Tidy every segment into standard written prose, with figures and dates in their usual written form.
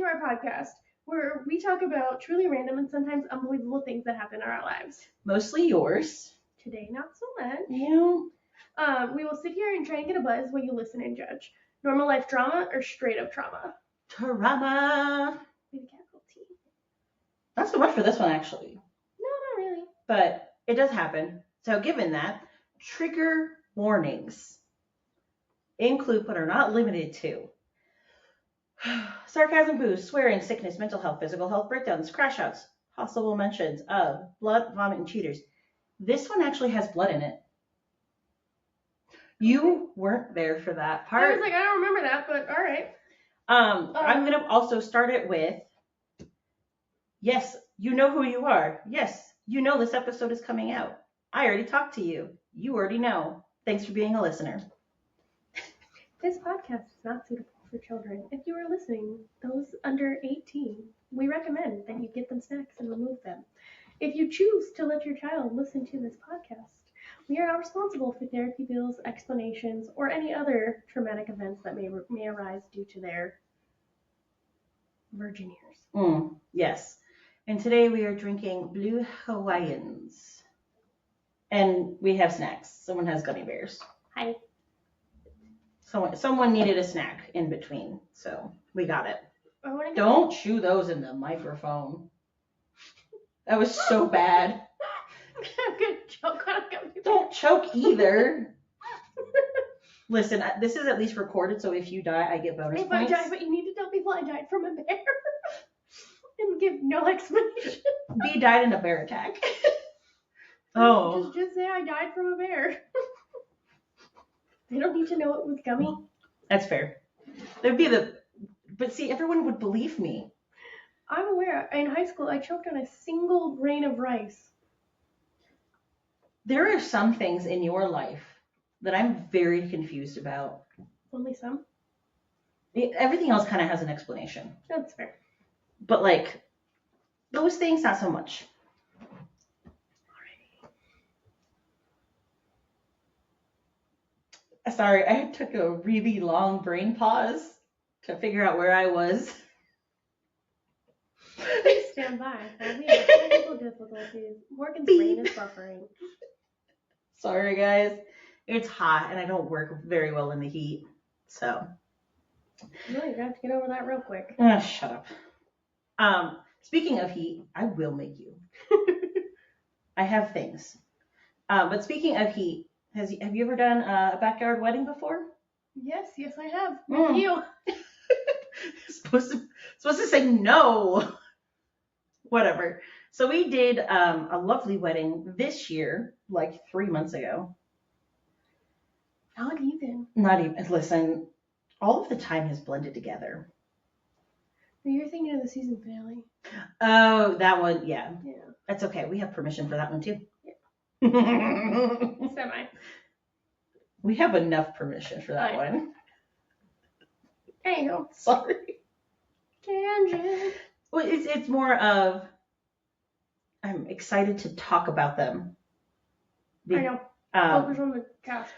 to our podcast, where we talk about truly random and sometimes unbelievable things that happen in our lives. Mostly yours. Today, not so much. Yeah. We will sit here and try and get a buzz while you listen and judge. Normal life drama or straight up trauma? Trauma. With a capital T. Not so much for this one, actually. No, not really. But it does happen. So given that, trigger warnings include but are not limited to sarcasm, booze, swearing, sickness, mental health, physical health breakdowns, crash outs, possible mentions of blood, vomit, and cheaters. This one actually has blood in it. You weren't there for that part. I was like, I don't remember that, but all right. I'm going to also start it with, yes, you know who you are. Yes, you know this episode is coming out. I already talked to you. You already know. Thanks for being a listener. This podcast is not suitable for children. If you are listening, those under 18, we recommend that you get them snacks and remove them. If you choose to let your child listen to this podcast, we are not responsible for therapy bills, explanations, or any other traumatic events that may arise due to their virgin years. Yes. And today we are drinking Blue Hawaiians. And we have snacks. Someone has gummy bears. Hi. Someone needed a snack in between, so we got it. Don't chew those in the microphone. That was so bad. Good joke on a gummy bear. Don't choke either. Listen, this is at least recorded, so if you die, I get bonus points. If I die, but you need to tell people I died from a bear. And give no explanation. B died in a bear attack. Oh. Just say I died from a bear. They don't need to know it was gummy. That's fair. But see, everyone would believe me. I'm aware. In high school, I choked on a single grain of rice. There are some things in your life that I'm very confused about. Only some? Everything else kind of has an explanation. That's fair. But like, those things, not so much. Sorry, I took a really long brain pause to figure out where I was. Please stand by. We have technical difficulties. Morgan's brain is buffering. Sorry, guys. It's hot, and I don't work very well in the heat, so. No, you're going to have to get over that real quick. Shut up. Speaking of heat, I will make you. I have things. But speaking of heat, have you ever done a backyard wedding before? Yes, I have. With you. supposed to say no. Whatever. So we did a lovely wedding this year, like 3 months ago. Not even. Listen, all of the time has blended together. You're thinking of the season finale. Oh, that one, yeah. Yeah. That's okay. We have permission for that one too. Yeah. Semi. We have enough permission for that one. Anyhow. Sorry. Tangent. Well, it's more of I'm excited to talk about them. I know. Focus on the cast.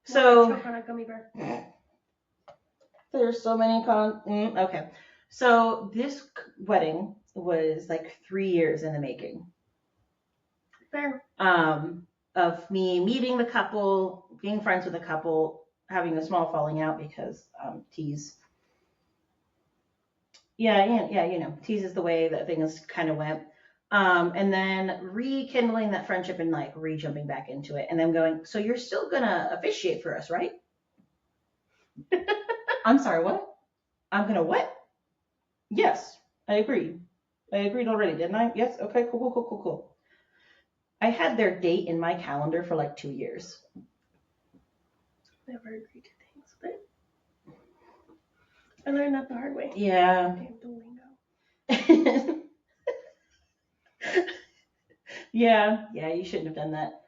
So choke on a gummy bear. There's so many okay. So this wedding was like 3 years in the making. Fair. Of me meeting the couple, being friends with the couple, having a small falling out because tease. Yeah, you know, tease is the way that things kind of went. And then rekindling that friendship and like re-jumping back into it and then going, so you're still gonna officiate for us, right? I'm sorry, what? I'm gonna what? Yes, I agreed. I agreed already, didn't I? Yes, okay, cool. I had their date in my calendar for like 2 years. Never agreed to things, but I learned that the hard way. Yeah. Damn Duolingo. Yeah, you shouldn't have done that.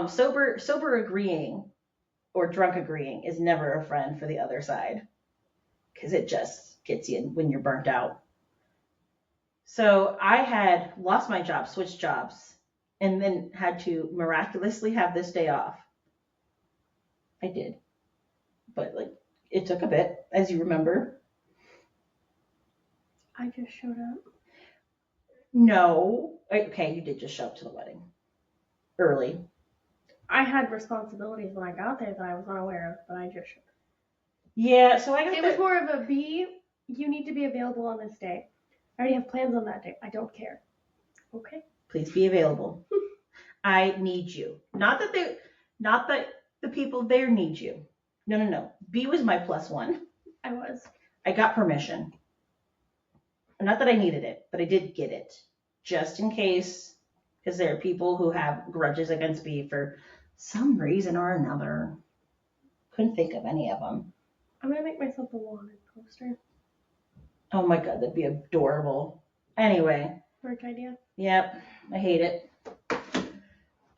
Sober agreeing or drunk agreeing is never a friend for the other side because it just gets you when you're burnt out. So I had lost my job, switched jobs, and then had to miraculously have this day off. I did. But like it took a bit, as you remember. I just showed up. No. Okay, you did just show up to the wedding. Early. I had responsibilities when I got there that I was unaware of, but I just showed up. Yeah, so I got It was more of a B, you need to be available on this day. I already have plans on that day. I don't care. Okay. Please be available. I need you. Not that the people there need you. No. B was my +1. I was. I got permission. Not that I needed it, but I did get it. Just in case, because there are people who have grudges against B for some reason or another. Couldn't think of any of them. I'm going to make myself a wanted poster. Oh my god, that'd be adorable. Anyway. Work idea. Yep, I hate it.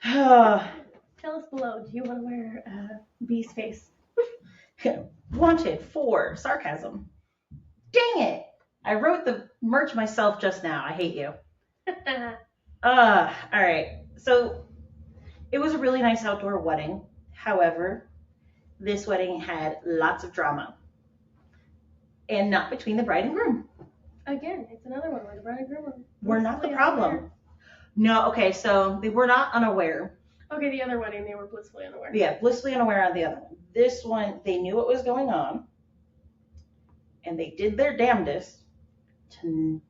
Tell us below, do you want to wear B's face? Wanted for sarcasm. Dang it! I wrote the merch myself just now. I hate you. Alright. So it was a really nice outdoor wedding. However, this wedding had lots of drama. And not between the bride and groom. Again, it's another one where the bride and groom were not the problem. No, okay, so they were not unaware. Okay, the other wedding, they were blissfully unaware. Yeah, blissfully unaware on the other one. This one, they knew what was going on. And they did their damnedest to,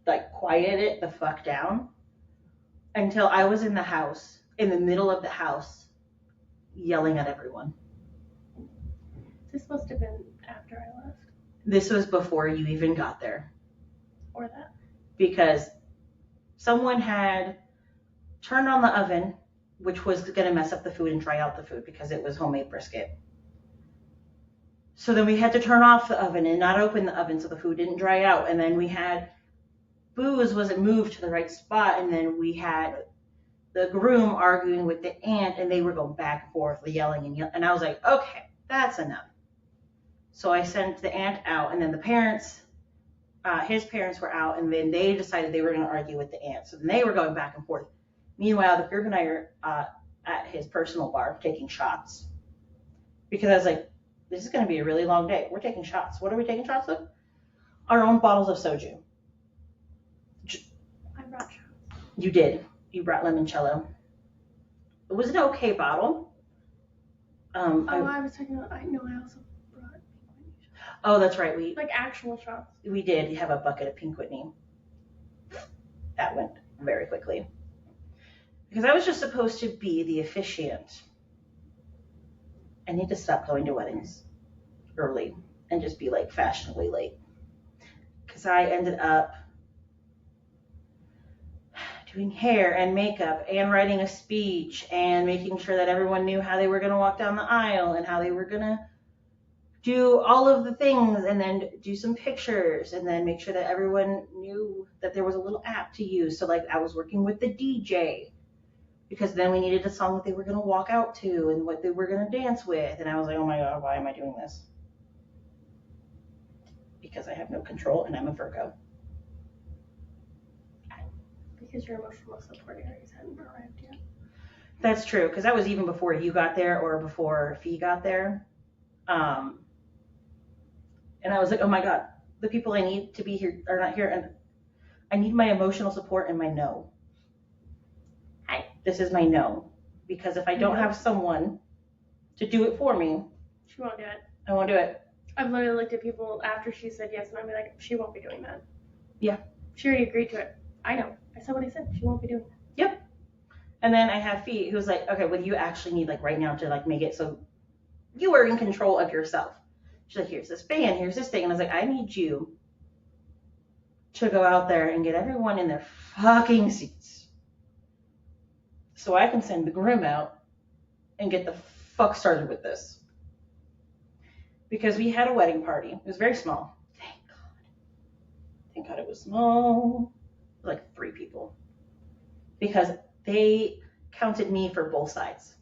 like, quiet it the fuck down. Until I was in the house, in the middle of the house, yelling at everyone. This must have been after I left. This was before you even got there. Or that. Because someone had turned on the oven, which was going to mess up the food and dry out the food because it was homemade brisket. So then we had to turn off the oven and not open the oven so the food didn't dry out. And then we had booze wasn't moved to the right spot. And then we had the groom arguing with the aunt and they were going back and forth, yelling and yelling. And I was like, okay, that's enough. So I sent the aunt out and then the parents, his parents were out and then they decided they were going to argue with the aunt. So then they were going back and forth. Meanwhile, the group and I are at his personal bar taking shots. Because I was like, this is going to be a really long day. We're taking shots. What are we taking shots of? Our own bottles of soju. I brought shots. You did. You brought limoncello. It was an okay bottle. I was talking about, I also brought Pink Whitney shots. Oh, that's right. Like actual shots. We did have a bucket of Pink Whitney. That went very quickly. Because I was just supposed to be the officiant. I need to stop going to weddings early and just be like fashionably late. Because I ended up doing hair and makeup and writing a speech and making sure that everyone knew how they were going to walk down the aisle and how they were going to do all of the things and then do some pictures and then make sure that everyone knew that there was a little app to use. So like I was working with the DJ. Because then we needed a song that they were going to walk out to and what they were going to dance with. And I was like, oh my God, why am I doing this? Because I have no control and I'm a Virgo. Because your emotional support areas hadn't arrived yet. That's true. Because that was even before you got there or before Fee got there. And I was like, oh my God, the people I need to be here are not here. And I need my emotional support and my no. This is my no. Because if I don't have someone to do it for me, she won't do it. I won't do it. I've literally looked at people after she said yes, and I'd be like, she won't be doing that. Yeah. She already agreed to it. I know. I said what I said. She won't be doing that. Yep. And then I have Fee, who's like, okay, what do you actually need like right now to like make it so you are in control of yourself? She's like, here's this fan, here's this thing. And I was like, I need you to go out there and get everyone in their fucking seats. So I can send the groom out and get the fuck started with this. Because we had a wedding party. It was very small. Thank God. Thank God it was small. Like 3 people. Because they counted me for both sides.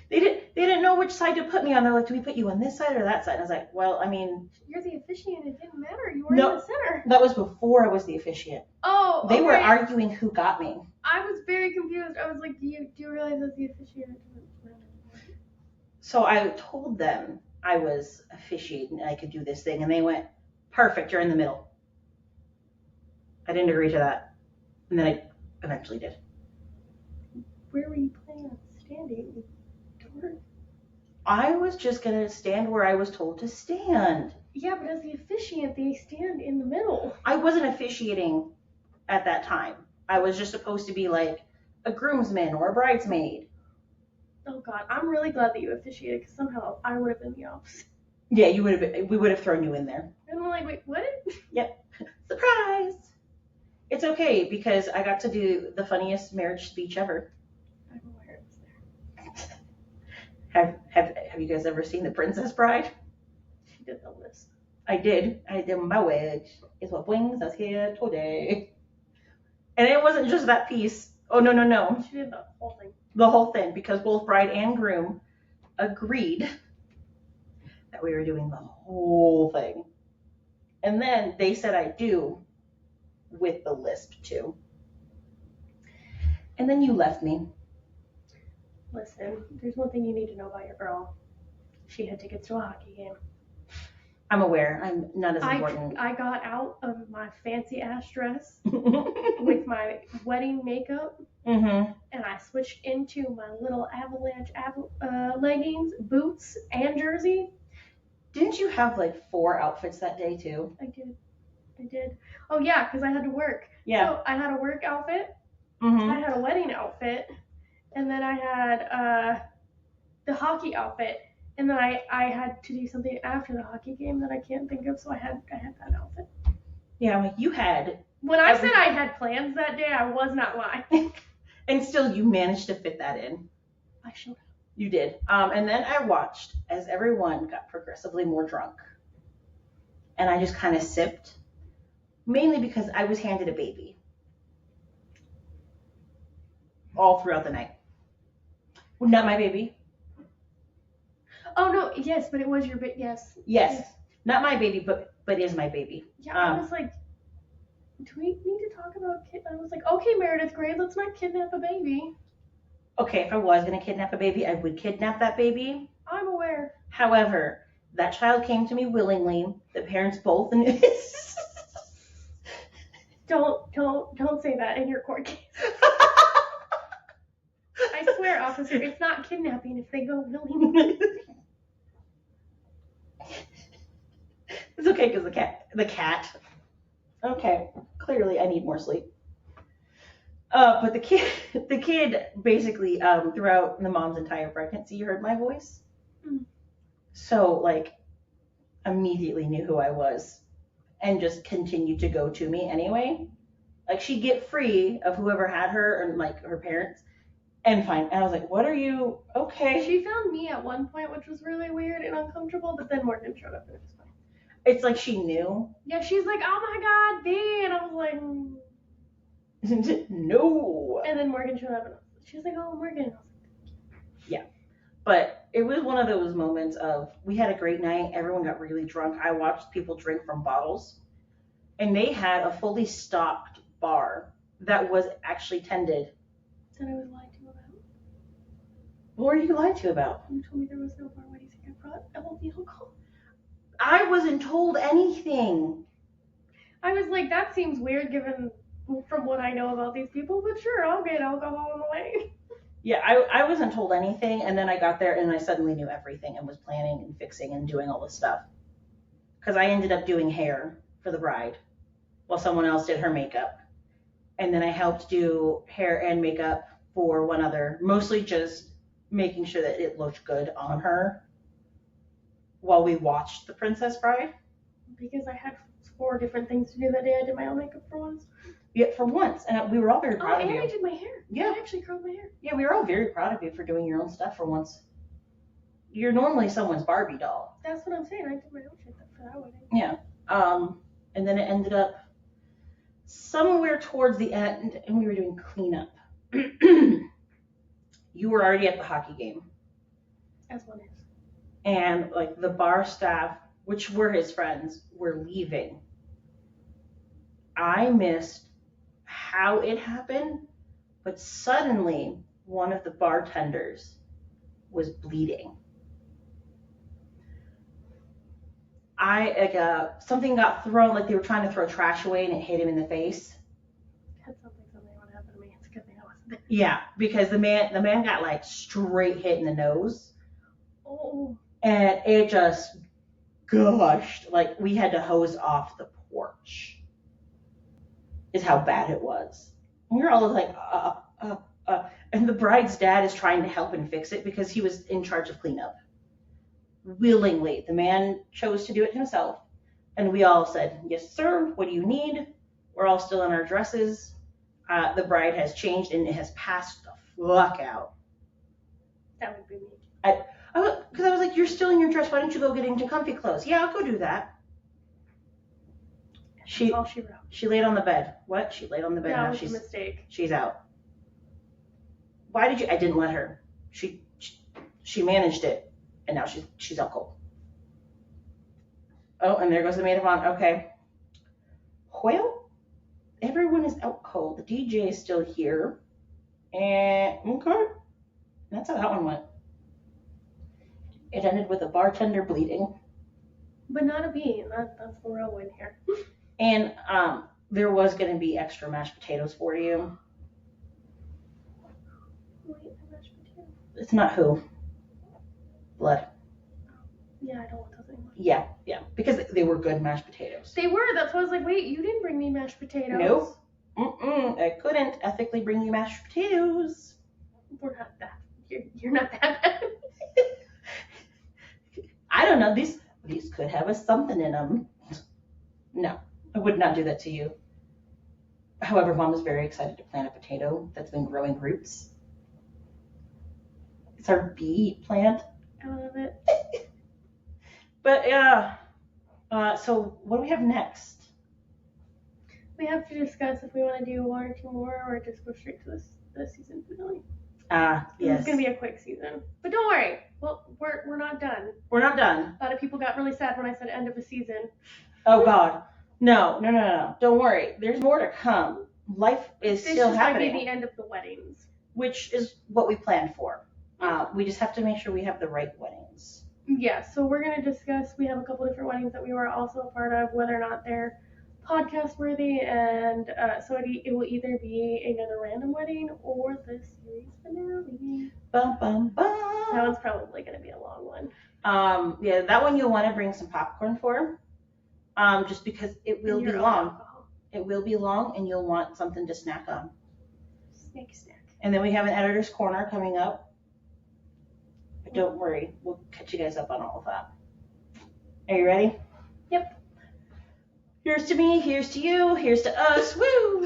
They didn't know which side to put me on. They're like, do we put you on this side or that side? And I was like, well, I mean. You're the officiant. It didn't matter. You were in the center. That was before I was the officiant. Oh, okay. They were arguing who got me. I was very confused. I was like, do you realize that's the officiant? So I told them I was officiating and I could do this thing. And they went, perfect, you're in the middle. I didn't agree to that. And then I eventually did. Where were you planning on standing? Door? I was just going to stand where I was told to stand. Yeah, but as the officiant, they stand in the middle. I wasn't officiating at that time. I was just supposed to be like a groomsman or a bridesmaid. Oh God, I'm really glad that you officiated because somehow I would have been the opposite. Yeah, you would have been, we would have thrown you in there. And I'm like, wait, what? Yep. Surprise! It's okay because I got to do the funniest marriage speech ever. I'm aware it's there. Have you guys ever seen The Princess Bride? She did the list. I did. My wedge is what brings us here today. And it wasn't just that piece. Oh, no. She did the whole thing. The whole thing, because both bride and groom agreed that we were doing the whole thing. And then they said I do with the lisp too. And then you left me. Listen, there's one thing you need to know about your girl. She had tickets to a hockey game. I'm aware. I'm not as important. I got out of my fancy ass dress with my wedding makeup, mm-hmm. and I switched into my little avalanche leggings, boots, and jersey. Didn't you have like 4 outfits that day too? I did. Oh yeah, because I had to work. Yeah. So I had a work outfit. Mm-hmm. I had a wedding outfit, and then I had the hockey outfit. And then I had to do something after the hockey game that I can't think of, so I had that outfit. Yeah, like you had. When I said I had plans that day, I was not lying. And still, you managed to fit that in. I showed up. You did. And then I watched as everyone got progressively more drunk. And I just kind of sipped, mainly because I was handed a baby. All throughout the night. Well, not my baby. Oh no, yes, but it was your yes. Not my baby, but is my baby. Yeah, I was like, do we need to talk about I was like, okay, Meredith Grey, let's not kidnap a baby. Okay, if I was gonna kidnap a baby, I would kidnap that baby. I'm aware. However, that child came to me willingly. The parents both knew. Don't say that in your court case. I swear, officer, it's not kidnapping if they go willingly. It's okay because the cat. Okay, clearly I need more sleep. But the kid basically throughout the mom's entire pregnancy heard my voice. So like immediately knew who I was and just continued to go to me anyway. Like she'd get free of whoever had her and like her parents and fine. And I was like, what are you? Okay. She found me at one point, which was really weird and uncomfortable, but then Morgan showed up and it was fine. It's like she knew. Yeah, she's like, oh my God, B. And I was like, no. And then Morgan showed up and she was like, oh, Morgan. I was like, yeah. But it was one of those moments of we had a great night. Everyone got really drunk. I watched people drink from bottles. And they had a fully stocked bar that was actually tended. That I was lied to about. What were you lied to about? You told me there was no bar. Why do you think I brought all the alcohol? I wasn't told anything. I was like, that seems weird given from what I know about these people, but sure, I'll get alcohol on the way. Yeah, I wasn't told anything, and then I got there and I suddenly knew everything and was planning and fixing and doing all this stuff. Because I ended up doing hair for the bride while someone else did her makeup. And then I helped do hair and makeup for one other, mostly just making sure that it looked good on her while we watched The Princess Bride. Because I had 4 different things to do that day. I did my own makeup for once. Yeah, for once. And we were all very proud of you. And I did my hair. Yeah. I actually curled my hair. Yeah, we were all very proud of you for doing your own stuff for once. You're normally someone's Barbie doll. That's what I'm saying. I did my own shit for that wedding. Yeah. And then it ended up somewhere towards the end, and we were doing cleanup. You were already at the hockey game. As one is. And like the bar staff, which were his friends, were leaving. I missed how it happened, but suddenly one of the bartenders was bleeding. something got thrown, like they were trying to throw trash away and it hit him in the face. That sounds like something that would happen to me. It's a good thing I wasn't there. Yeah, because the man got like straight hit in the nose. Oh. And it just gushed. Like we had to hose off the porch. Is how bad it was. And we were all like, and the bride's dad is trying to help and fix it because he was in charge of cleanup. Willingly, the man chose to do it himself. And we all said, yes, sir, what do you need? We're all still in our dresses. The bride has changed and it has passed the fuck out. That would be me. Because I was like, you're still in your dress. Why don't you go get into comfy clothes? Yeah, I'll go do that. That's all she wrote. She laid on the bed. What? She laid on the bed. That Now was a mistake. She's out. Why did you? I didn't let her. She managed it, and now she's out cold. Oh, and there goes the maid of honor. Okay. Well, everyone is out cold. The DJ is still here, and okay, that's how that one went. It ended with a bartender bleeding. But not a bean. That's the real win here. And there was going to be extra mashed potatoes for you. Wait, mashed potatoes. It's not who. Blood. Yeah, I don't want those anymore. Yeah. Because they were good mashed potatoes. They were. That's why I was like, wait, you didn't bring me mashed potatoes. Nope. I couldn't ethically bring you mashed potatoes. We're not that. You're not that bad. I don't know. These could have a something in them. No, I would not do that to you. However, Mom is very excited to plant a potato that's been growing roots. It's our bee plant. I love it. But yeah. So what do we have next? We have to discuss if we want to do one or two more or just go straight to the season finale. Yes. It's going to be a quick season. But don't worry. Well, we're not done. We're not done. A lot of people got really sad when I said end of the season. Oh, God. No. Don't worry. There's more to come. Life is still happening. This might be the end of the weddings. Which is what we planned for. We just have to make sure we have the right weddings. Yeah, so we're going to discuss, we have a couple different weddings that we were also a part of, whether or not they're podcast worthy, and so it will either be another random wedding or the series finale. Bum, bum, bum. That one's probably going to be a long one. Yeah, that one you'll want to bring some popcorn for, just because it will be long. Alcohol. It will be long, and you'll want something to snack on. Snack. And then we have an editor's corner coming up. But don't worry, we'll catch you guys up on all of that. Are you ready? Yep. Here's to me, here's to you, here's to us, woo!